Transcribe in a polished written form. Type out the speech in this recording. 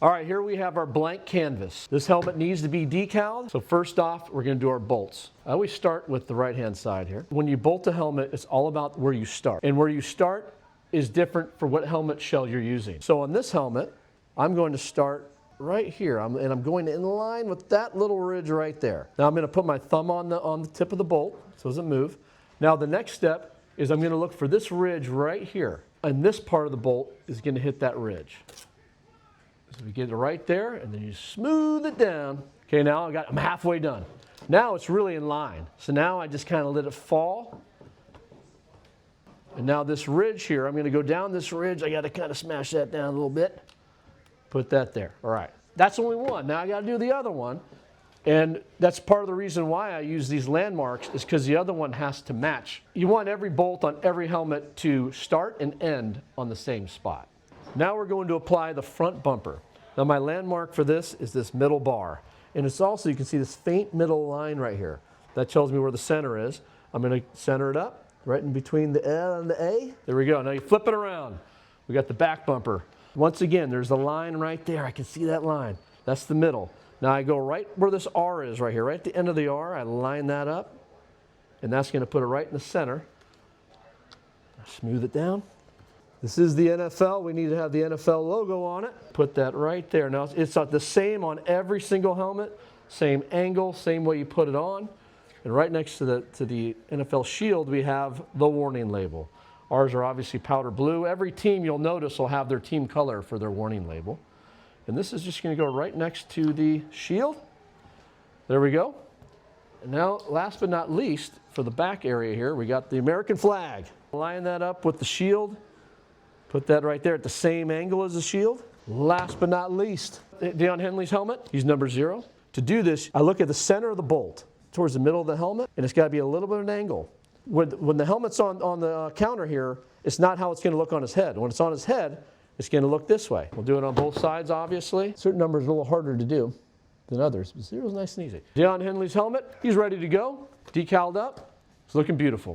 All right, here we have our blank canvas. This helmet needs to be decaled. So first off, we're going to do our bolts. I always start with the right-hand side here. When you bolt a helmet, it's all about where you start. And where you start is different for what helmet shell you're using. So on this helmet, I'm going to start right here, and I'm going in line with that little ridge right there. Now I'm going to put my thumb on the tip of the bolt so it doesn't move. Now the next step is I'm going to look for this ridge right here, and this part of the bolt is going to hit that ridge. So we get it right there, and then you smooth it down. Okay, now I'm halfway done. Now it's really in line. So now I just kind of let it fall. And now this ridge here, I'm going to go down this ridge. I got to kind of smash that down a little bit. Put that there. All right. That's only one. Now I got to do the other one. And that's part of the reason why I use these landmarks is because the other one has to match. You want every bolt on every helmet to start and end on the same spot. Now we're going to apply the front bumper. Now my landmark for this is this middle bar. And it's also, you can see this faint middle line right here. That tells me where the center is. I'm going to center it up right in between the L and the A. There we go. Now you flip it around. We got the back bumper. Once again, there's a line right there. I can see that line. That's the middle. Now I go right where this R is right here, right at the end of the R. I line that up, and that's going to put it right in the center. Smooth it down. This is the NFL. We need to have the NFL logo on it. Put that right there. Now it's not the same on every single helmet, same angle, same way you put it on. And right next to the NFL shield, we have the warning label. Ours are obviously powder blue. Every team, you'll notice, will have their team color for their warning label. And this is just going to go right next to the shield. There we go. And now, last but not least, for the back area here, we got the American flag. Line that up with the shield. Put that right there at the same angle as the shield. Last but not least, Deion Henley's helmet. He's number 0. To do this, I look at the center of the bolt towards the middle of the helmet, and it's got to be a little bit of an angle. When the helmet's on the counter here, it's not how it's going to look on his head. When it's on his head, it's going to look this way. We'll do it on both sides, obviously. Certain numbers are a little harder to do than others, but 0 is nice and easy. Deion Henley's helmet, he's ready to go, decaled up. It's looking beautiful.